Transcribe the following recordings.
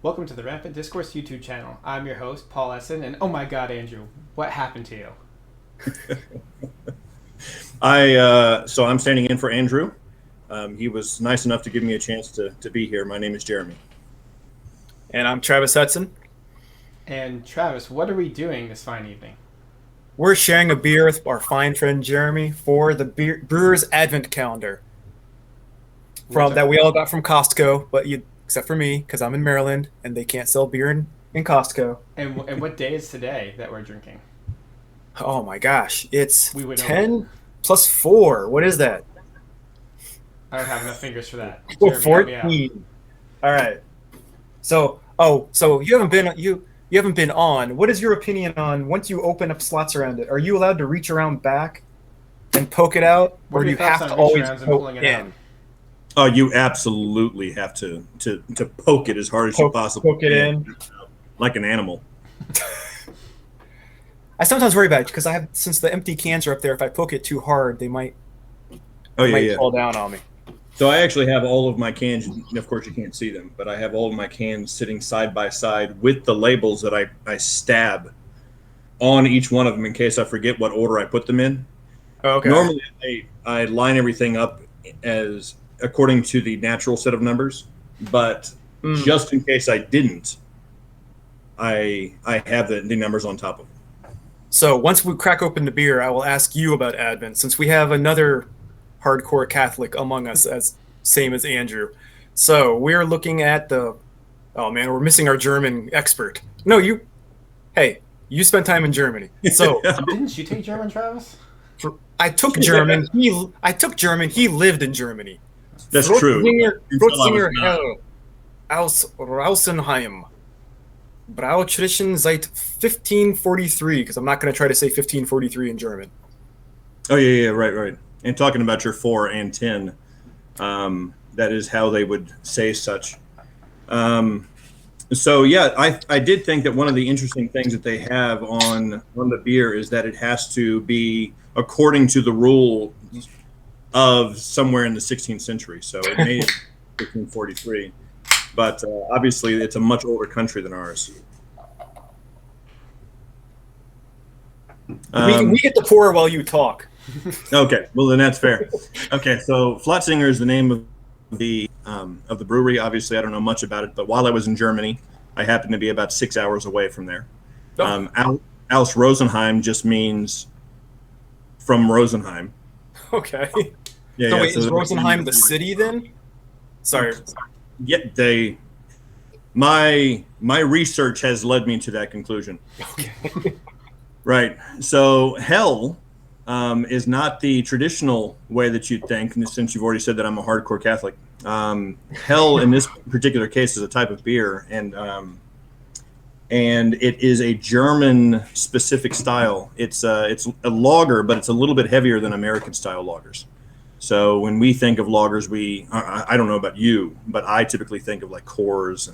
Welcome to the Rampant Discourse YouTube channel. I'm your host, Paul Essen, and oh my god, Andrew, what happened to you? So I'm standing in for Andrew. He was nice enough to give me a chance to be here. My name is Jeremy. And I'm Travis Hudson. And Travis, what are we doing this fine evening? We're sharing a beer with our fine friend Jeremy for the Brewer's Advent Calendar that we all got from Costco, except for me, because I'm in Maryland and they can't sell beer in Costco. And what day is today that we're drinking? Oh my gosh, it's We would know 10 plus 4. What is that? I don't have enough fingers for that. Oh, Jeremy, help me out. 14. All right. So you haven't been on. What is your opinion on once you open up slots around it? Are you allowed to reach around back and poke it out, What or are do your you have thoughts to on always reach-arounds and poke pulling it out? in? Oh, you absolutely have to poke it as hard as you possibly Poke it can, in. like an animal. I sometimes worry about it because since the empty cans are up there, if I poke it too hard, they might fall down on me. So I actually have all of my cans. Of course, you can't see them, but I have all of my cans sitting side by side with the labels that I stab on each one of them in case I forget what order I put them in. Okay. Normally, I line everything up as according to the natural set of numbers, but just in case I didn't, I have the numbers on top of them. So once we crack open the beer, I will ask you about Advent, since we have another hardcore Catholic among us, as same as Andrew. So we're looking at we're missing our German expert. No, you spent time in Germany. So Didn't you take German, Travis? I took German. He lived in Germany. That's true. Flötzinger Hell aus Rausenheim. Brautrischen seit 1543, because I'm not going to try to say 1543 in German. Oh, yeah, right. And talking about your 4 and 10, that is how they would say such. So, yeah, I did think that one of the interesting things that they have on the beer is that it has to be according to the rule of somewhere in the 16th century. So it made it 1543. But obviously, it's a much older country than ours. We get to pour while you talk. Okay, well then that's fair. Okay, so Flötzinger is the name of the brewery. Obviously, I don't know much about it, but while I was in Germany, I happened to be about 6 hours away from there. Aus Rosenheim just means from Rosenheim. Okay. Yeah. So yeah, wait, is Rosenheim the city then? Sorry. Yeah, my research has led me to that conclusion. Okay. Right. So Hell is not the traditional way that you'd think, since you've already said that I'm a hardcore Catholic. Hell, in this particular case, is a type of beer, and it is a German-specific style. It's a lager, but it's a little bit heavier than American-style lagers. So when we think of lagers, I don't know about you, but I typically think of like Coors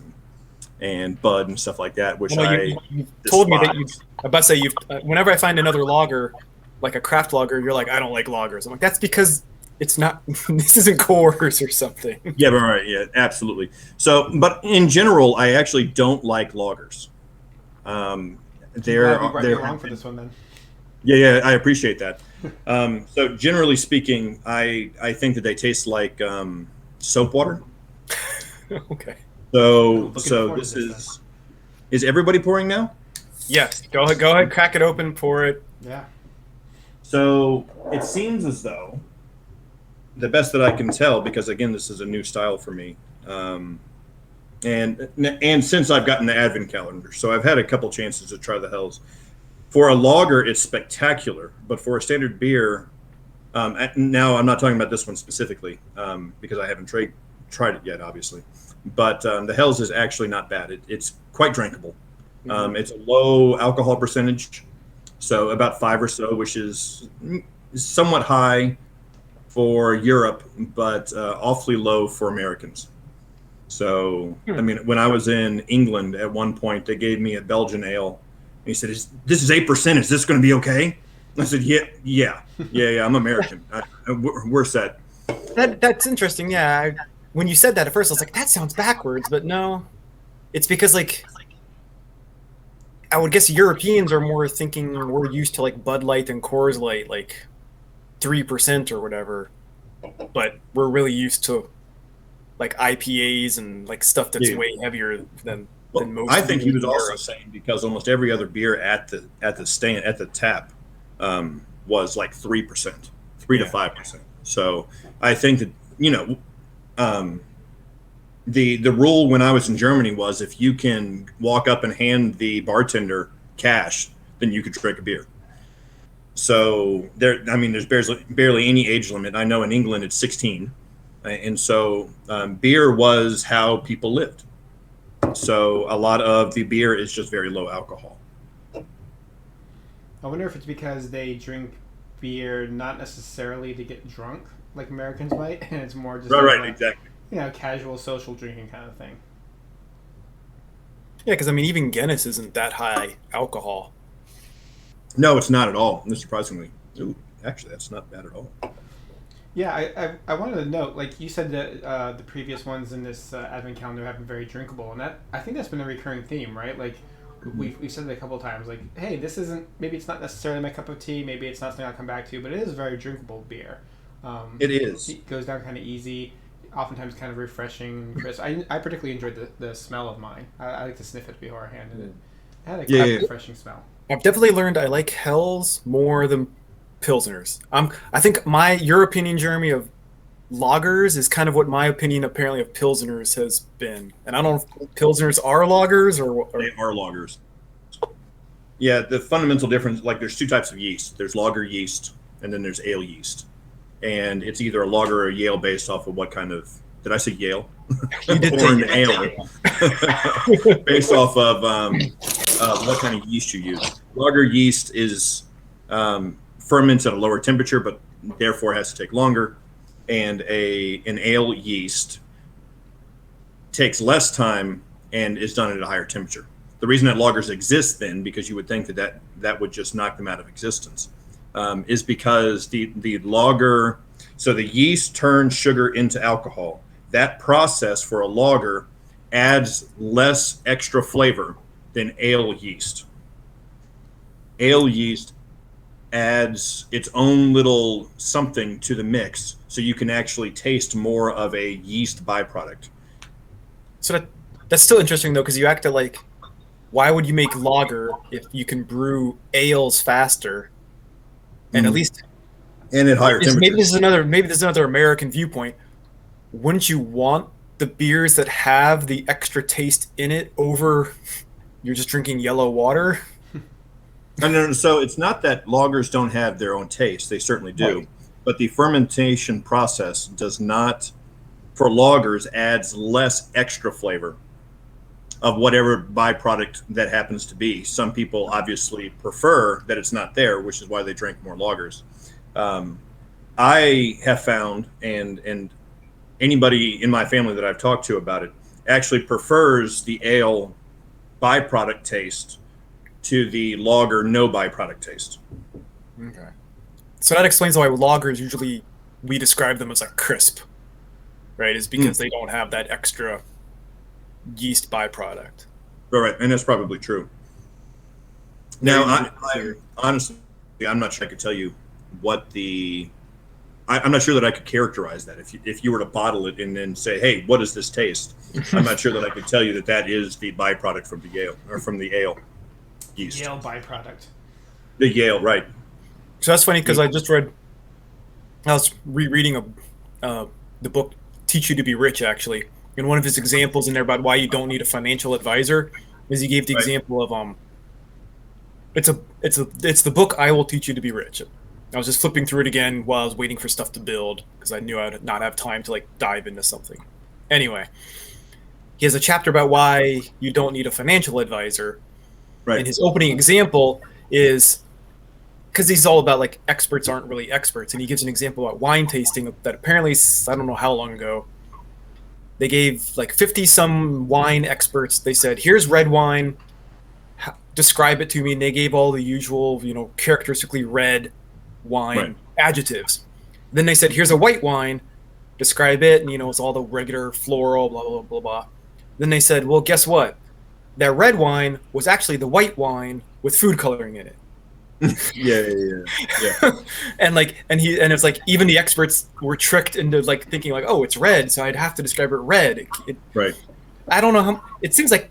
and Bud and stuff like that, which you told me that whenever I find another lager, like a craft lager, you're like, I don't like lagers. I'm like, that's because it's not, this isn't Coors or something. Yeah, right. Yeah, absolutely. So, but in general, I actually don't like lagers. They're wrong for this one then. Yeah, I appreciate that. So generally speaking, I think that they taste like soap water. Okay. So this is everybody pouring now? Yes. Go ahead, crack it open, pour it. Yeah. So it seems as though, the best that I can tell, because again, this is a new style for me, and since I've gotten the Advent calendar, so I've had a couple chances to try the Hells. For a lager, it's spectacular, but for a standard beer, now I'm not talking about this one specifically because I haven't tried it yet, obviously. But the Hells is actually not bad. It's quite drinkable. It's a low alcohol percentage, so about 5 or so, which is somewhat high for Europe, but awfully low for Americans. So, I mean, when I was in England at one point, they gave me a Belgian ale. And he said, "This is 8%. Is this going to be okay?" I said, "Yeah. I'm American. We're set." That's interesting. Yeah. When you said that at first, I was like, that sounds backwards, but no, It's because like I would guess Europeans are more thinking we're used to like Bud Light and Coors Light, like 3% or whatever, but we're really used to like IPAs and like stuff that's way heavier than most. I think he was also saying because almost every other beer at the tap was like 3%, 3 to 5%. So I think that the rule when I was in Germany was if you can walk up and hand the bartender cash, then you could drink a beer. So there's barely any age limit. I know in England it's 16, and so beer was how people lived. So a lot of the beer is just very low alcohol. I wonder if it's because they drink beer not necessarily to get drunk like Americans might, and it's more just exactly. Casual social drinking kind of thing. Yeah, because I mean, even Guinness isn't that high alcohol. No, it's not at all. Surprisingly, actually, that's not bad at all. Yeah, I wanted to note, like you said that the previous ones in this advent calendar have been very drinkable, and I think that's been a recurring theme, right? Like we've said it a couple of times, like, hey, this isn't, maybe it's not necessarily my cup of tea, maybe it's not something I'll come back to, but it is a very drinkable beer. It is. It goes down kind of easy, oftentimes kind of refreshing, crisp. I particularly enjoyed the smell of mine. I like to sniff it beforehand, and it had a refreshing smell. I've definitely learned I like Hells more than Pilsners. I think your opinion, Jeremy, of lagers is kind of what my opinion apparently of Pilsners has been. And I don't know if Pilsners are lagers or they are lagers. Yeah, the fundamental difference, like there's two types of yeast. There's lager yeast and then there's ale yeast. And it's either a lager or a Yale based off of what kind of, did I say Yale? You did or an ale. Based off of what kind of yeast you use. Lager yeast is ferments at a lower temperature, but therefore has to take longer. And an ale yeast takes less time and is done at a higher temperature. The reason that lagers exist then, because you would think that would just knock them out of existence, is because the lager, so the yeast turns sugar into alcohol. That process for a lager adds less extra flavor than ale yeast. Ale yeast adds its own little something to the mix, so you can actually taste more of a yeast byproduct. So that's still interesting though, because you acted like, why would you make lager if you can brew ales faster, and at least and at higher temperatures? Maybe this is another American viewpoint. Wouldn't you want the beers that have the extra taste in it over you're just drinking yellow water? No, so it's not that lagers don't have their own taste. They certainly do. Right. But the fermentation process does not, for lagers, adds less extra flavor of whatever byproduct that happens to be. Some people obviously prefer that it's not there, which is why they drink more lagers. I have found, and anybody in my family that I've talked to about it actually prefers the ale byproduct taste to the lager no byproduct taste. Okay. So that explains why lagers usually we describe them as like crisp, right? Is because they don't have that extra yeast byproduct. Right, and that's probably true. Now, I honestly, I'm not sure I could tell you what I'm not sure that I could characterize that. If you were to bottle it and then say, hey, what does this taste? I'm not sure that I could tell you that is the byproduct from the ale, or from the ale yeast. Yale byproduct. The Yale, right. So that's funny because I was rereading the book Teach You to Be Rich, actually. And one of his examples in there about why you don't need a financial advisor is he gave the example of it's the book I Will Teach You to Be Rich. I was just flipping through it again while I was waiting for stuff to build because I knew I'd not have time to like dive into something. Anyway, he has a chapter about why you don't need a financial advisor. Right. And his opening example is because he's all about like experts aren't really experts, and he gives an example about wine tasting that apparently, I don't know how long ago, they gave like 50 some wine experts. They said, here's red wine, describe it to me. And they gave all the usual, characteristically red wine adjectives. Then they said, here's a white wine, describe it. And, it's all the regular floral, blah, blah, blah, blah. Then they said, well, guess what? that red wine was actually the white wine with food coloring in it. Yeah. And it's like even the experts were tricked into like thinking like, oh, it's red, so I'd have to describe it red. Right. I don't know how. It seems like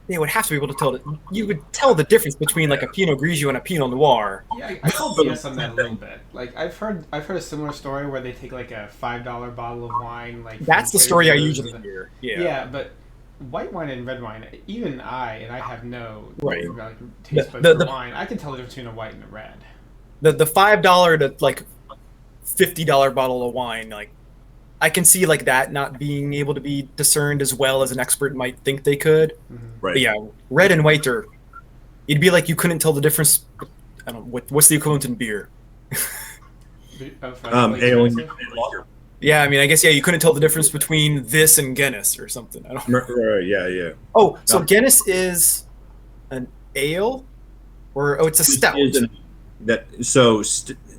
they would have to be able to tell it. You would tell the difference between like a Pinot Grigio and a Pinot Noir. Yeah, I call BS on that a little bit. Like I've heard a similar story where they take like a $5 bottle of wine. Like that's the story I usually hear. Yeah. Yeah, but white wine and red wine, even I have no right. taste buds for wine. I can tell the difference between a white and a red. The $5 to like $50 bottle of wine, like I can see like that not being able to be discerned as well as an expert might think they could. Mm-hmm. Right. But yeah, red and white are. It'd be like you couldn't tell the difference. I don't know what's the equivalent in beer. Ale and lager. Yeah, I mean, I guess you couldn't tell the difference between this and Guinness or something. I don't know. Right, yeah. Oh, so Guinness is an ale, or it's a stout.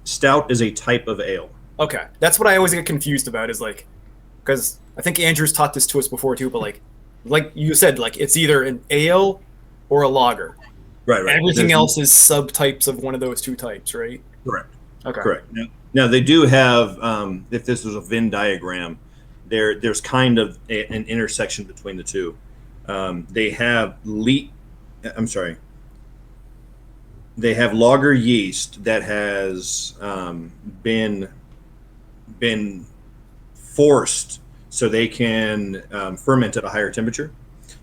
Stout is a type of ale. Okay, that's what I always get confused about. Is like, because I think Andrew's taught this to us before too. But like you said, like it's either an ale or a lager. Right. Everything else is subtypes of one of those two types, right? Correct. Okay. Correct. Now they do have, if this was a Venn diagram, there's kind of an intersection between the two. They have lager yeast that has been forced so they can ferment at a higher temperature.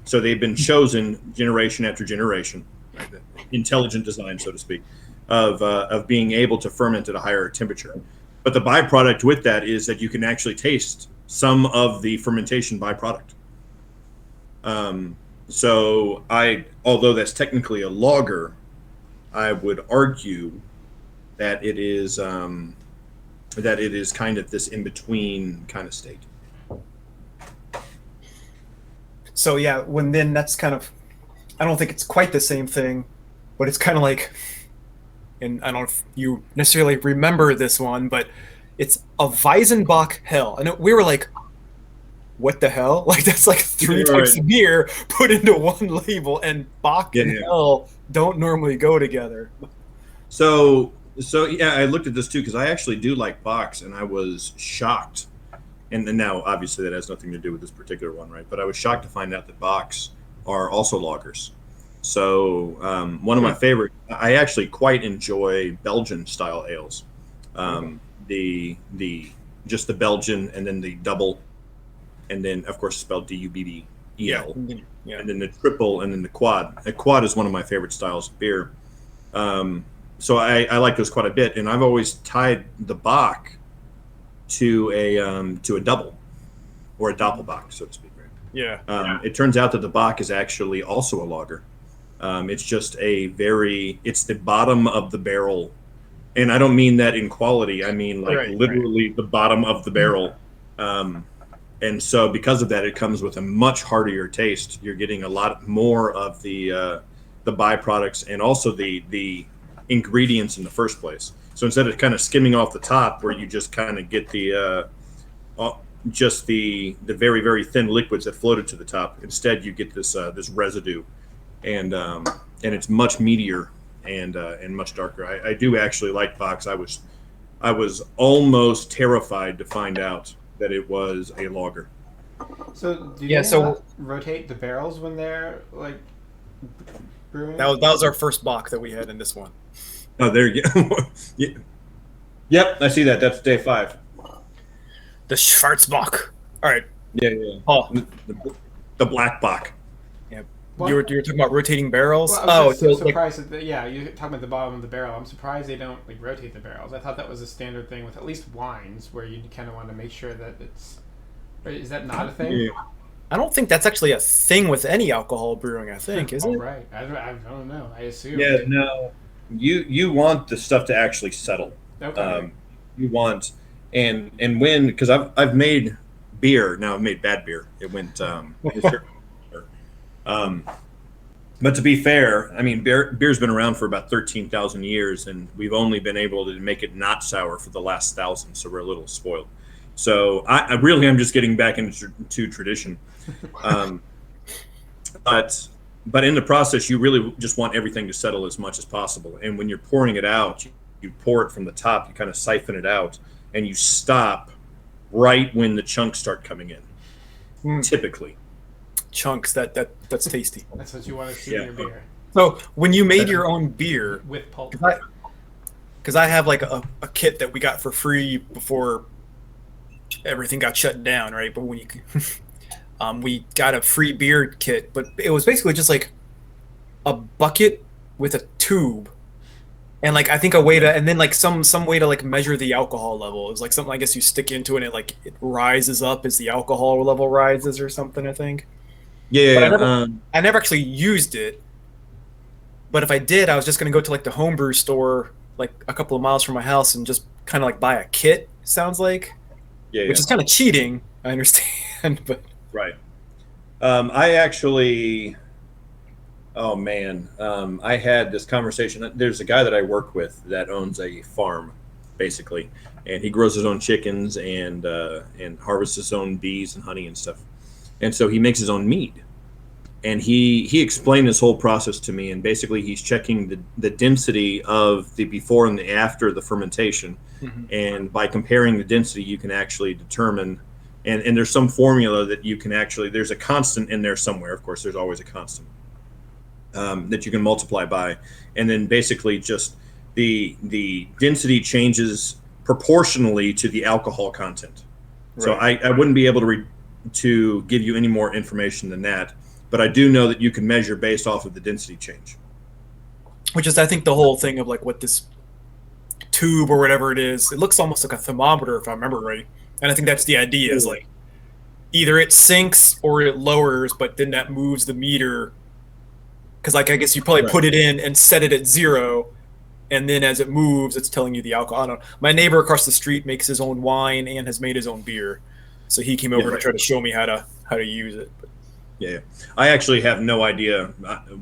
So they've been chosen generation after generation, right? Intelligent design, so to speak, of being able to ferment at a higher temperature. But the byproduct with that is that you can actually taste some of the fermentation byproduct. So although that's technically a lager, I would argue that it is kind of this in-between kind of state. So yeah, then that's kind of, I don't think it's quite the same thing, but it's kind of like, and I don't know if you necessarily remember this one, but it's a Weizenbock Hell. I know we were like, what the hell? Like that's like three types of beer put into one label, and Bock and Hell don't normally go together. So yeah, I looked at this too because I actually do like Bocks, and I was shocked. And then now, obviously, that has nothing to do with this particular one, right? But I was shocked to find out that Bocks are also lagers. So one of my favorite, I actually quite enjoy Belgian style ales. Just the Belgian, and then the double, and then of course spelled D-U-B-B-E-L, and then the triple, and then the quad. A quad is one of my favorite styles of beer. So I like those quite a bit, and I've always tied the Bock to a double or a Doppelbock, so to speak. Right? Yeah. It turns out that the Bock is actually also a lager. It's just it's the bottom of the barrel, and I don't mean that in quality. I mean literally the bottom of the barrel. And so because of that, it comes with a much heartier taste. You're getting a lot more of the byproducts and also the ingredients in the first place. So instead of kind of skimming off the top, where you just kind of get the very, very thin liquids that floated to the top, instead you get this residue, and it's much meatier and much darker. I do actually like Bocks. I was almost terrified to find out that it was a lager. So do you rotate the barrels when they're like brewing? That was our first Bock that we had in this one. Oh, there you go. Yep, I see that. That's day 5. The Schwarze Bock. All right. Yeah. Oh, the Black Bock. Yeah. You were talking about rotating barrels. Well, I was surprised that you're talking about the bottom of the barrel. I'm surprised they don't like rotate the barrels. I thought that was a standard thing with at least wines, where you kind of want to make sure that it's. Is that not a thing? Yeah. I don't think that's actually a thing with any alcohol brewing. I think is it? Right. I don't know. I assume. Yeah. No. You want the stuff to actually settle. Okay. You want and when, because I've made beer. Now I've made bad beer. It went. But to be fair, I mean, beer's been around for about 13,000 years, and we've only been able to make it not sour for the last 1,000. So we're a little spoiled. So I really am just getting back into tradition. But but in the process, you really just want everything to settle as much as possible. And when you're pouring it out, you pour it from the top, you kind of siphon it out, and you stop right when the chunks start coming in. Typically, chunks. That's tasty. That's what you want to see in your beer. So when you made your own beer with pulp, because I have like a kit that we got for free before everything got shut down, right? But when you we got a free beer kit, but it was basically just like a bucket with a tube, and like I think a way to, and then like some way to like measure the alcohol level. It was like something I guess you stick into it, and it rises up as the alcohol level rises or something. I think. Yeah. I never actually used it, but if I did, I was just gonna go to like the homebrew store like a couple of miles from my house and just kind of like buy a kit. Sounds like. Which is kind of cheating. I understand, but. Right. I actually, oh man, I had this conversation. There's a guy that I work with that owns a farm, basically, and he grows his own chickens and harvests his own bees and honey and stuff. And so he makes his own mead. And he explained this whole process to me, and basically he's checking the density of the before and the after the fermentation. Mm-hmm. And by comparing the density, you can actually determine. And there's some formula that you can actually, there's a constant in there somewhere. Of course, there's always a constant that you can multiply by. And then basically just the density changes proportionally to the alcohol content. Right. So I wouldn't be able to give you any more information than that. But I do know that you can measure based off of the density change. Which is, I think, the whole thing of like what this tube or whatever it is. It looks almost like a thermometer, if I remember right. And I think that's the idea is like either it sinks or it lowers, but then that moves the meter. Because like I guess you probably put it in and set it at 0, and then as it moves, it's telling you the alcohol. I don't know. My neighbor across the street makes his own wine and has made his own beer, so he came over to try to show me how to use it. But. Yeah, I actually have no idea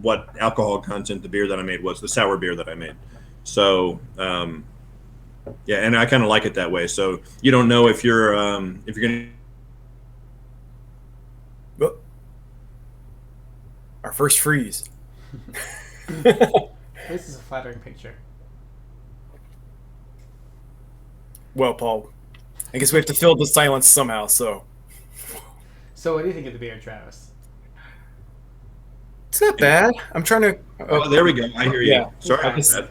what alcohol content the beer that I made was, the sour beer that I made. So. Yeah, and I kind of like it that way. So you don't know if you're going to. Our first freeze. This is a flattering picture. Well, Paul, I guess we have to fill the silence somehow. So what do you think of the beer, Travis? It's not bad. I'm trying to. Oh, there we go. I hear you. Yeah. Sorry.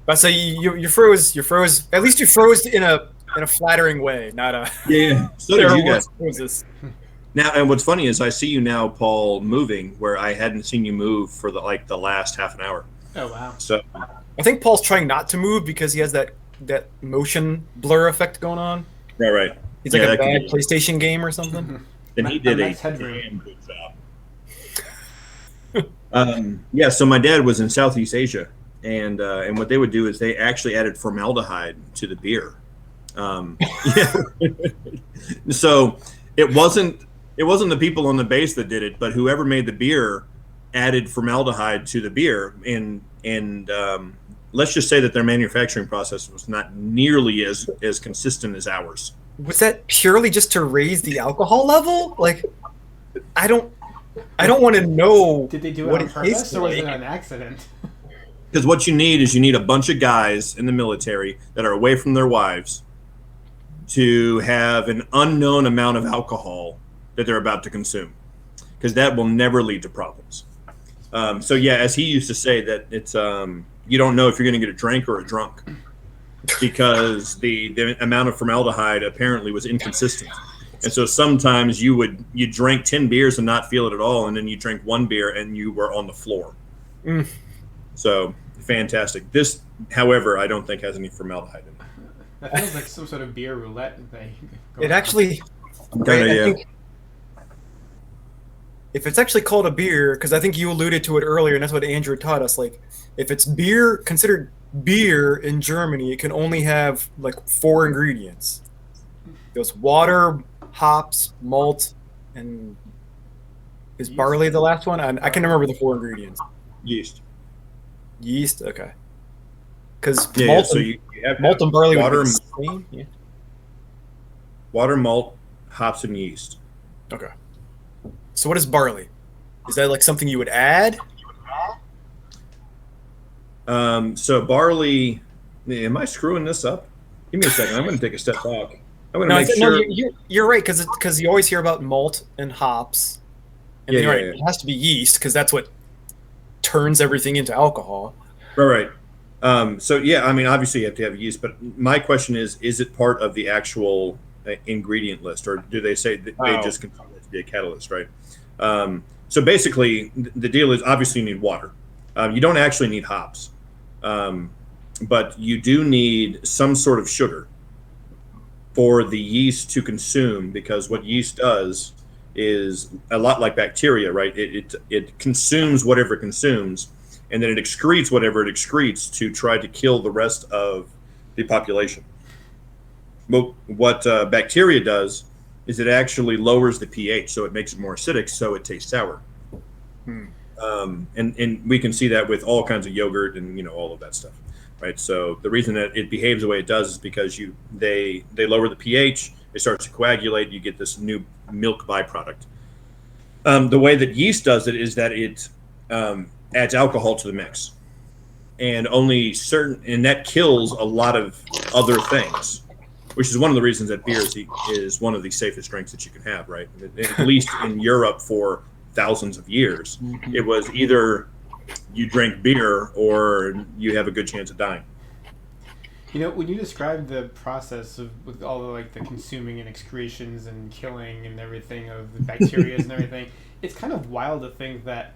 I say you froze. You froze. At least you froze in a flattering way, not a. Yeah. So did you guys. This. Now, and what's funny is I see you now, Paul, moving where I hadn't seen you move for the last half an hour. Oh wow. So. I think Paul's trying not to move because he has that motion blur effect going on. Right. He's like a bad PlayStation game or something. And he did a damn good job. Yeah. So my dad was in Southeast Asia. And what they would do is they actually added formaldehyde to the beer. So it wasn't the people on the base that did it, but whoever made the beer added formaldehyde to the beer. And let's just say that their manufacturing process was not nearly as consistent as ours. Was that purely just to raise the alcohol level? Like, I don't want to know. Did they do it on purpose or was it an accident? Because what you need a bunch of guys in the military that are away from their wives to have an unknown amount of alcohol that they're about to consume, because that will never lead to problems. So yeah, as he used to say, that it's you don't know if you're going to get a drink or a drunk, because the amount of formaldehyde apparently was inconsistent. And so sometimes you drank 10 beers and not feel it at all, and then you drank one beer and you were on the floor. So fantastic. This, however, I don't think has any formaldehyde in it. That feels like some sort of beer roulette thing. It actually, if it's actually called a beer, because I think you alluded to it earlier, and that's what Andrew taught us. Like, if it's beer, considered beer in Germany, it can only have like 4 ingredients. There's water, hops, malt, and is barley the last one? I can remember the 4 ingredients. Yeast, okay. Because malt and barley water, would be the same. Yeah. Water, malt, hops, and yeast. Okay. So what is barley? Is that like something you would add? So barley. Am I screwing this up? Give me a second. I'm going to take a step back. I'm going to make sure. No, you're right because you always hear about malt and hops, and Yeah, you're right. yeah. It has to be yeast because that's what turns everything into alcohol. Right. So yeah, I mean, obviously you have to have yeast, but my question is it part of the actual ingredient list, or do they say that they just consider it to be a catalyst, right? So basically, the deal is obviously you need water. You don't actually need hops, but you do need some sort of sugar for the yeast to consume, because what yeast does is a lot like bacteria, right? It consumes whatever it consumes, and then it excretes whatever it excretes to try to kill the rest of the population. But what bacteria does is it actually lowers the pH, so it makes it more acidic, so it tastes sour. And we can see that with all kinds of yogurt and all of that stuff, right? So the reason that it behaves the way it does is because they lower the pH, it starts to coagulate, you get this new milk byproduct. The way that yeast does it is that it adds alcohol to the mix, and that kills a lot of other things, which is one of the reasons that beer is one of the safest drinks that you can have, right? At least in Europe for thousands of years, it was either you drink beer or you have a good chance of dying. When you describe the process with all the the consuming and excretions and killing and everything of the bacteria and everything, it's kind of wild to think that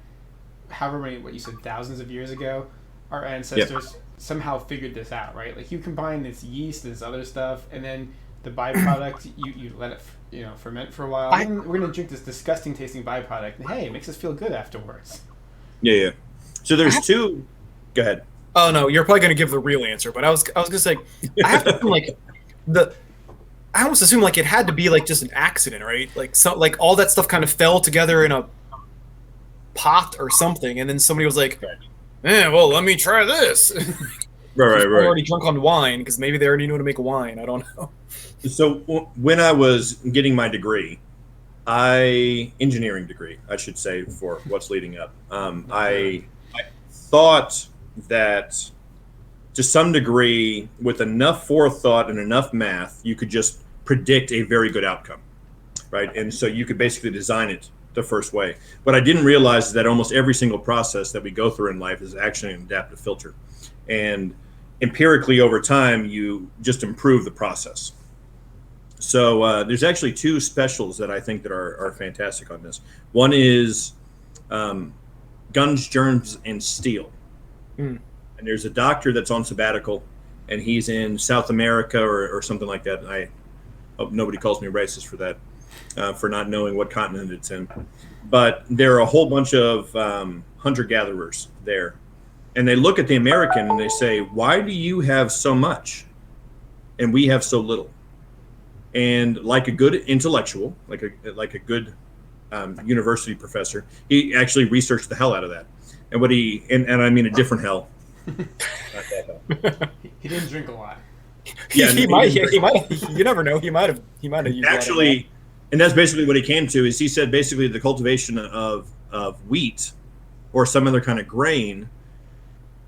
however many, what you said, thousands of years ago, our ancestors somehow figured this out, right? Like you combine this yeast, this other stuff, and then the byproduct, you let it ferment for a while, and then we're going to drink this disgusting tasting byproduct, and hey, it makes us feel good afterwards. Yeah. So there's two. Go ahead. Oh no, you're probably going to give the real answer, but I was going to say I have to assume I almost assume it had to be just an accident, right? Like all that stuff kind of fell together in a pot or something, and then somebody was like, well, let me try this. Right. Already drunk on wine because maybe they already knew how to make wine. I don't know. So when I was getting my degree, engineering degree, I should say, for what's leading up, I thought that to some degree, with enough forethought and enough math, you could just predict a very good outcome, right? And so you could basically design it the first way. What I didn't realize is that almost every single process that we go through in life is actually an adaptive filter. And empirically over time, you just improve the process. So there's actually two specials that I think that are fantastic on this. One is Guns, Germs, and Steel. And there's a doctor that's on sabbatical, and he's in South America or something like that. I hope nobody calls me racist for that, for not knowing what continent it's in. But there are a whole bunch of hunter-gatherers there. And they look at the American and they say, why do you have so much and we have so little? And like a good intellectual, like a good university professor, he actually researched the hell out of that. And and I mean a different hell. Not that hell. He didn't drink a lot. Yeah, he might. You never know. He might have used actually, and that's basically what he came to. Is he said basically the cultivation of wheat or some other kind of grain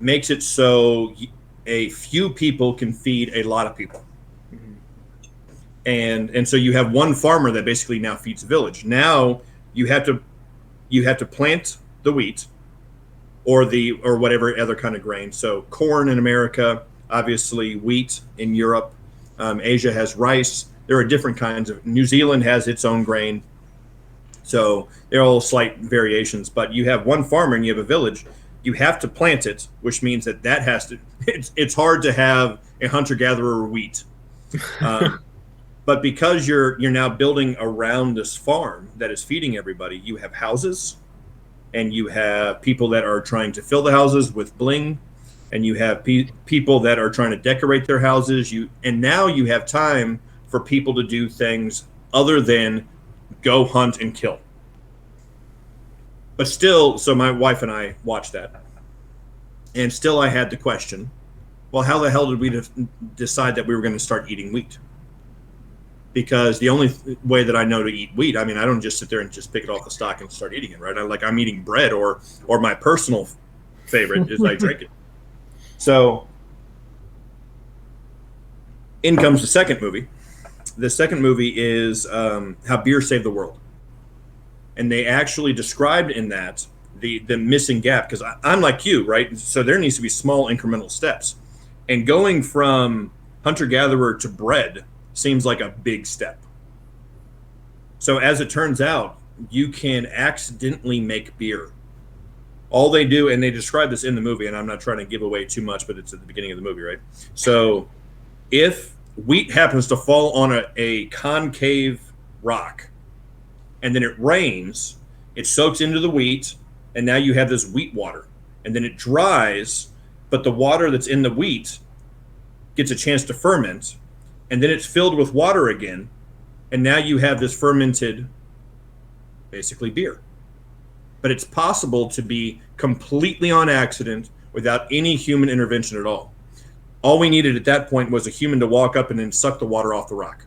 makes it so a few people can feed a lot of people. And so you have one farmer that basically now feeds a village. Now you have to plant the wheat or whatever other kind of grain. So corn in America, obviously wheat in Europe. Asia has rice. There are different kinds of. New Zealand has its own grain. So there are all slight variations. But you have one farmer and you have a village. You have to plant it, which means that has to. It's hard to have a hunter-gatherer wheat. But because you're now building around this farm that is feeding everybody, you have houses, and you have people that are trying to fill the houses with bling, and you have people that are trying to decorate their houses. And now you have time for people to do things other than go hunt and kill. But still, so my wife and I watched that, and still I had the question, well, how the hell did we decide that we were going to start eating wheat? Because the only way that I know to eat wheat, I mean, I don't just sit there and just pick it off the stalk and start eating it, right? I'm eating bread, or my personal favorite is I drink it. So in comes the second movie. The second movie is how beer saved the world. And they actually described in that the missing gap, because I'm like you, right? So there needs to be small incremental steps. And going from hunter-gatherer to bread seems like a big step. So as it turns out, you can accidentally make beer. All they do, and they describe this in the movie, and I'm not trying to give away too much, but it's at the beginning of the movie, right? So if wheat happens to fall on a concave rock, and then it rains, it soaks into the wheat, and now you have this wheat water. And then it dries, but the water that's in the wheat gets a chance to ferment, and then it's filled with water again, and now you have this fermented, basically, beer. But it's possible to be completely on accident without any human intervention at all. All we needed at that point was a human to walk up and then suck the water off the rock.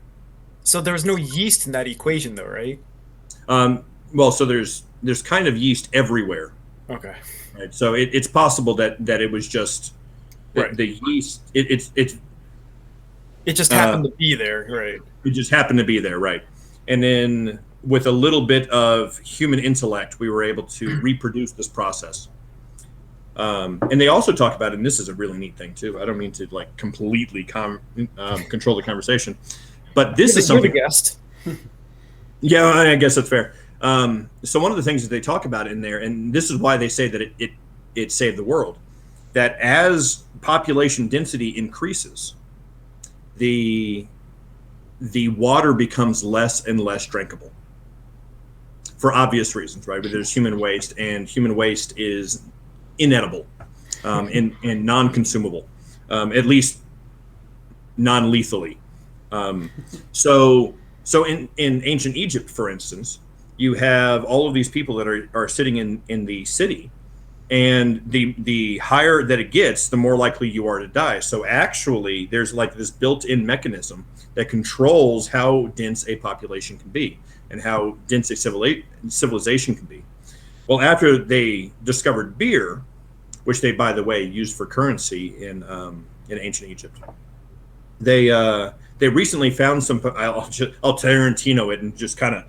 So there was no yeast in that equation, though, right? Well, so there's kind of yeast everywhere. Okay. Right. So it's possible that it was just right. The yeast. It just happened to be there, right? It just happened to be there, right? And then with a little bit of human intellect, we were able to reproduce this process. And they also talk about it, and this is a really neat thing too. I don't mean to like completely control the conversation, but this is something. You're the guest. Yeah, I guess that's fair. So one of the things that they talk about in there, and this is why they say that it saved the world, that as population density increases, the water becomes less and less drinkable for obvious reasons, right? But there's human waste, and human waste is inedible and non-consumable, at least non-lethally. So in ancient Egypt, for instance, you have all of these people that are sitting in the city, and the higher that it gets, the more likely you are to die. So actually, there's like this built-in mechanism that controls how dense a population can be and how dense a civilization can be. Well, after they discovered beer, which they, by the way, used for currency in ancient Egypt, they recently found some. I'll Tarantino it and just kind of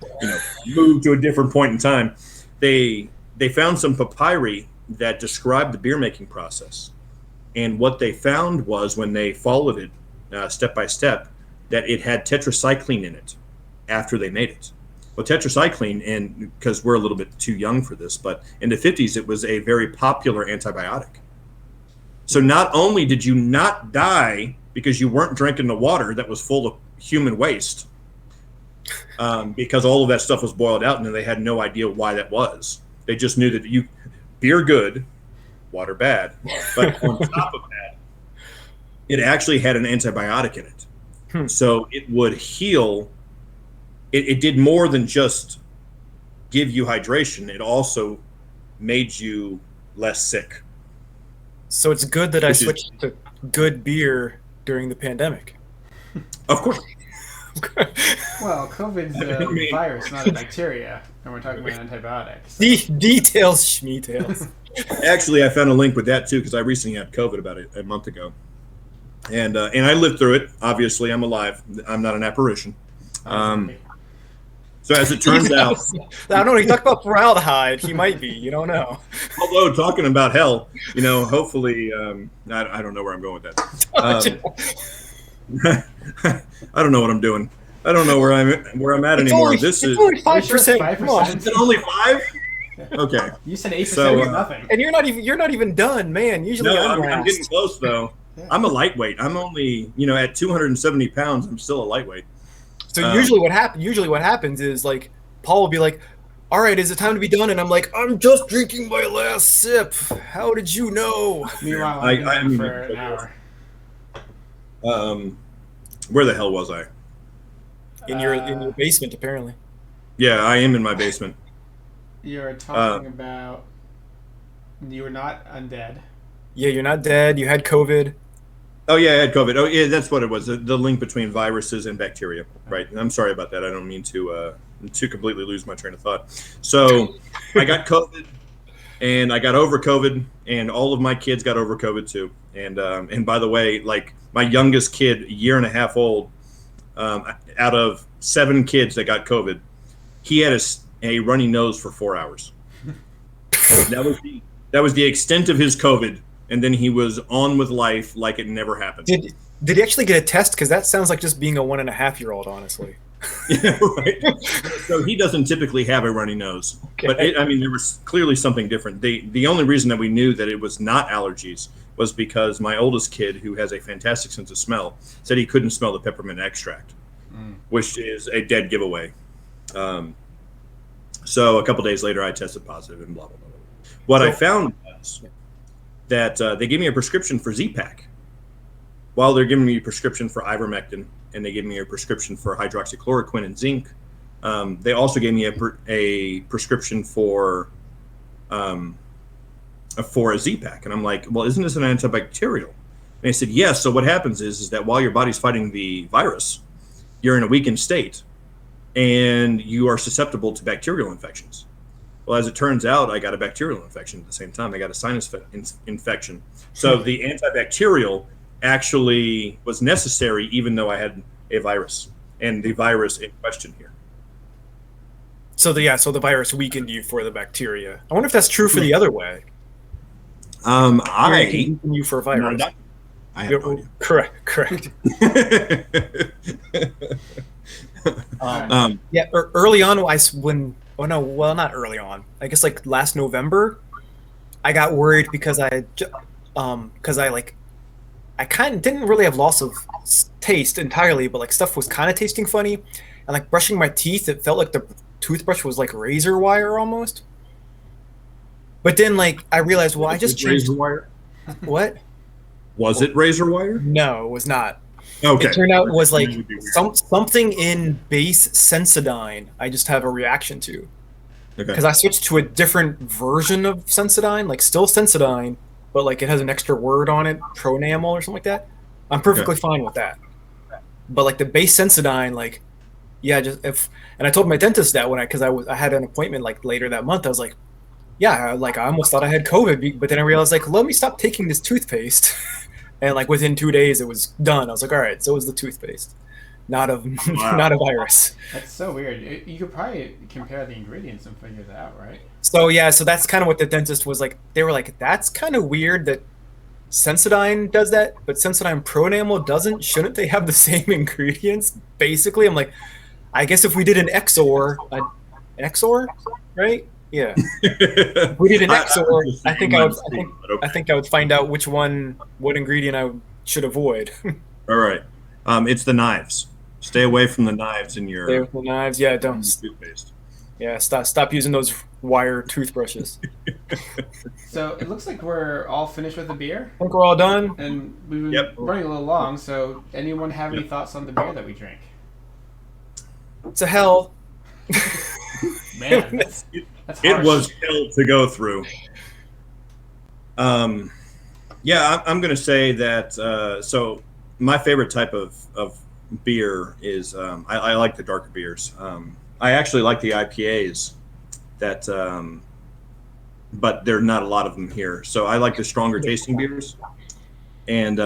move to a different point in time. They found some papyri that described the beer making process, and what they found was, when they followed it step by step, that it had tetracycline in it after they made it. Well, tetracycline, and because we're a little bit too young for this, but in the 50s it was a very popular antibiotic. So not only did you not die because you weren't drinking the water that was full of human waste, because all of that stuff was boiled out, and they had no idea why that was. They just knew that beer good, water bad. But on top of that, it actually had an antibiotic in it. So it would heal. It did more than just give you hydration. It also made you less sick. So it's good that I switched to good beer during the pandemic. Of course. Well, COVID's a virus, not a bacteria, and we're talking about antibiotics. Details, schmeetails. Actually, I found a link with that too, because I recently had COVID about a month ago, and I lived through it. Obviously, I'm alive. I'm not an apparition. So as it turns out, I don't know. You talk about formaldehyde. He might be. You don't know. Although talking about hell, hopefully, I don't know where I'm going with that. I don't know what I'm doing. I don't know where I'm at anymore. This is only 5%. Is it only 5? Okay. You said 8% So, is nothing. And you're not even done, man. Usually I'm last. getting close though. Yeah. I'm a lightweight. I'm only at 270 pounds. I'm still a lightweight. So usually what happens is, like, Paul will be like, "All right, is it time to be done?" And I'm like, "I'm just drinking my last sip. How did you know?" Meanwhile, I'm for an hour. Where the hell was I? In your basement, apparently. Yeah, I am in my basement. You're talking about you were not undead. Yeah, you're not dead. You had COVID. Oh yeah, I had COVID. Oh yeah, that's what it was. The link between viruses and bacteria. Right. I'm sorry about that. I don't mean to completely lose my train of thought. So I got COVID. and I got over COVID, and all of my kids got over COVID too. And by the way, like my youngest kid, a year and a half old, out of 7 kids that got COVID, he had a runny nose for 4 hours. That was the extent of his COVID, and then he was on with life like it never happened. Did he actually get a test? Because that sounds like just being a 1.5-year-old, honestly. Yeah, right. So he doesn't typically have a runny nose, okay. But there was clearly something different. The only reason that we knew that it was not allergies was because my oldest kid, who has a fantastic sense of smell, said he couldn't smell the peppermint extract, which is a dead giveaway. So a couple days later, I tested positive and blah blah blah. What I found was that they gave me a prescription for Z-Pak, while they're giving me a prescription for ivermectin, and they gave me a prescription for hydroxychloroquine and zinc. They also gave me a prescription for a Z-Pak. And I'm like, well, isn't this an antibacterial? And they said, yes. So what happens is that while your body's fighting the virus, you're in a weakened state, and you are susceptible to bacterial infections. Well, as it turns out, I got a bacterial infection at the same time. I got a sinus infection. So the antibacterial actually was necessary, even though I had a virus, and the virus in question here. So the virus weakened you for the bacteria. I wonder if that's true for the other way. I weaken you for a virus. I have no idea. Correct. Early on, not early on. I guess like last November, I got worried because I kind of didn't really have loss of taste entirely, but like stuff was kind of tasting funny, and like brushing my teeth, it felt like the toothbrush was like razor wire almost. But then like I realized, well, I just changed. Razor wire? What? Was it razor wire? No, it was not. Okay. It turned out it was like something in base Sensodyne I just have a reaction to. Okay. Because I switched to a different version of Sensodyne, like still Sensodyne, but like it has an extra word on it, Pronamel or something like that. I'm perfectly fine with that. But like the base Sensodyne, like, yeah, and I told my dentist that when I had an appointment like later that month. I was like, yeah, like I almost thought I had COVID, but then I realized like, let me stop taking this toothpaste, and like within 2 days it was done. I was like, all right, so it was the toothpaste, not a virus. That's so weird. You could probably compare the ingredients and figure that out, right? So that's kind of what the dentist was like. They were like, that's kind of weird that Sensodyne does that, but Sensodyne Pronamel doesn't. Shouldn't they have the same ingredients? Basically, I'm like, I guess if we did an XOR, right? Yeah. If we did an XOR, I think I would find out what ingredient I should avoid. All right. It's the knives. Stay away from the knives in your. Stay with the knives. Yeah, don't. Toothpaste. Yeah, stop using those wire toothbrushes. So it looks like we're all finished with the beer. I think we're all done. And we've been running a little long, so anyone have any thoughts on the beer that we drank? It's a hell. Man, that's harsh. It was hell to go through. I'm going to say that, so my favorite type of beer is, I like the darker beers. I actually like the IPAs that, but there are not a lot of them here. So I like the stronger tasting beers. And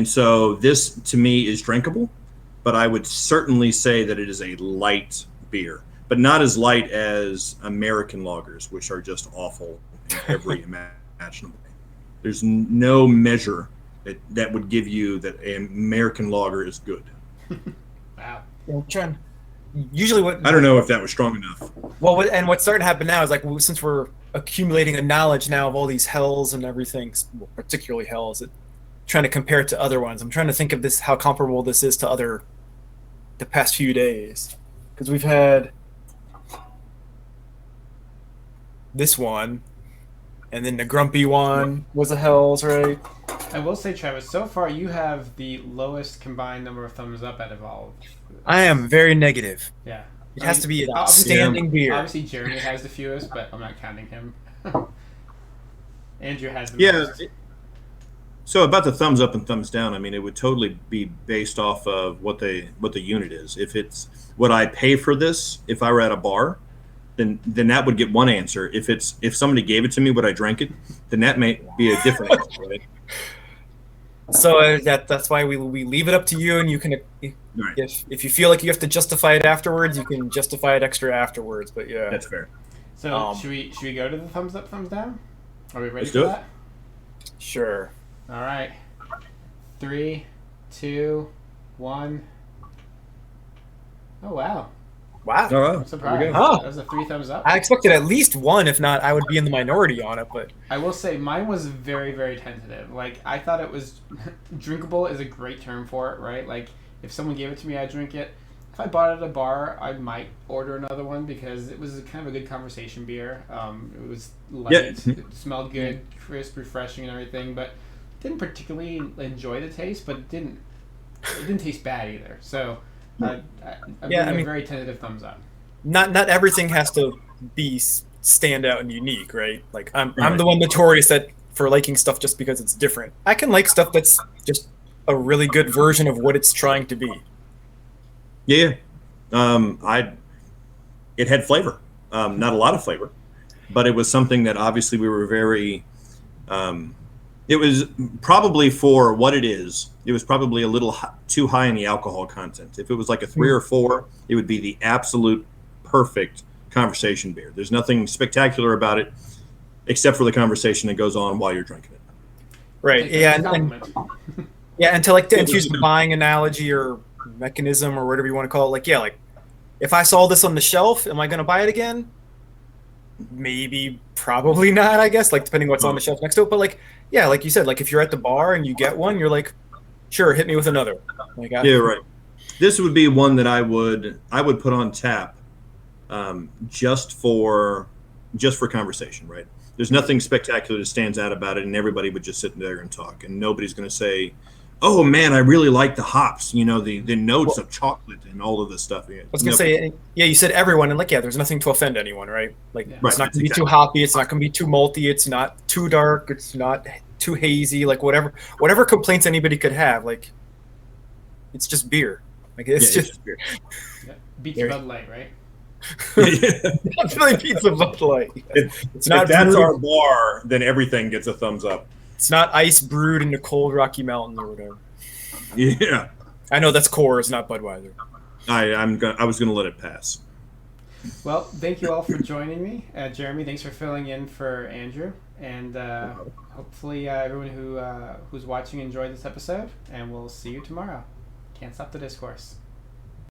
so this to me is drinkable, but I would certainly say that it is a light beer, but not as light as American lagers, which are just awful in every imaginable way. There's no measure that would give you that an American lager is good. Wow. Usually I don't know if that was strong enough. Well, and what's starting to happen now is like, since we're accumulating a knowledge now of all these hells and everything, particularly hells, trying to compare it to other ones. I'm trying to think of this, how comparable this is to the past few days. Because we've had this one, and then the grumpy one was a hells, right? I will say, Travis, so far you have the lowest combined number of thumbs up out of all. I am very negative. Yeah. It has to be an outstanding beer. Obviously, Jeremy has the fewest, but I'm not counting him. Andrew has the most. So about the thumbs up and thumbs down, I mean, it would totally be based off of what the unit is. If it's what I pay for this, if I were at a bar, then that would get one answer. If somebody gave it to me, would I drink it? Then that may be a different answer, right? So that's why we leave it up to you, and you can Right. if you feel like you have to justify it afterwards, you can justify it extra afterwards. But yeah, That's fair. So should we go to the thumbs up, thumbs down? Are we ready Let's for do it. that? sure. All right. 3, 2, 1. Oh wow! Wow. All right. I'm surprised. There we go. Oh. That was a 3 thumbs up. I expected at least one. If not, I would be in the minority on it. But I will say mine was very, very tentative. Like, I thought it was drinkable is a great term for it, right? Like, if someone gave it to me, I'd drink it. If I bought it at a bar, I might order another one because it was kind of a good conversation beer. It was light, Yeah. it smelled good, crisp, refreshing, and everything. But didn't particularly enjoy the taste, but it didn't taste bad either. So, I'm giving a very tentative thumbs up. not everything has to be stand out and unique, right? Like I'm Right. the one notorious that for liking stuff just because it's different. I can like stuff that's just a really good version of what it's trying to be. Yeah. It had flavor. Not a lot of flavor, but it was something that obviously we were very. It was probably for what it is. It was probably a little too high in the alcohol content. If it was like a 3 or 4, it would be the absolute perfect conversation beer. There's nothing spectacular about it, except for the conversation that goes on while you're drinking it. Right. Take that Yeah. as a compliment. And to use the buying analogy or mechanism or whatever you want to call it, like if I saw this on the shelf, am I going to buy it again? Maybe, probably not, I guess, like depending what's on the shelf next to it. But like you said, like if you're at the bar and you get one, you're like, sure, hit me with another. Like, Yeah, right. This would be one that I would put on tap, just for conversation, right? There's nothing spectacular that stands out about it, and everybody would just sit there and talk, and nobody's going to say, "Oh man, I really like the hops," the notes of chocolate and all of this stuff. I was gonna say, you said everyone, and like, there's nothing to offend anyone, right? Like, Yeah. it's not gonna be too hoppy, it's not gonna be too malty, it's not too dark, it's not too hazy, like whatever complaints anybody could have, like, it's just beer. Like, it's just beer. Yeah. Beats Bud Light, right? It's really pizza Bud Light. It's not If that's brewed, our bar, then everything gets a thumbs up. it's not ice brewed in the cold Rocky Mountains or whatever. Yeah, I know that's Coors, not Budweiser. I was gonna let it pass. Well, thank you all for joining me. Jeremy, thanks for filling in for Andrew. And hopefully everyone who's watching enjoyed this episode. And we'll see you tomorrow. Can't stop the discourse.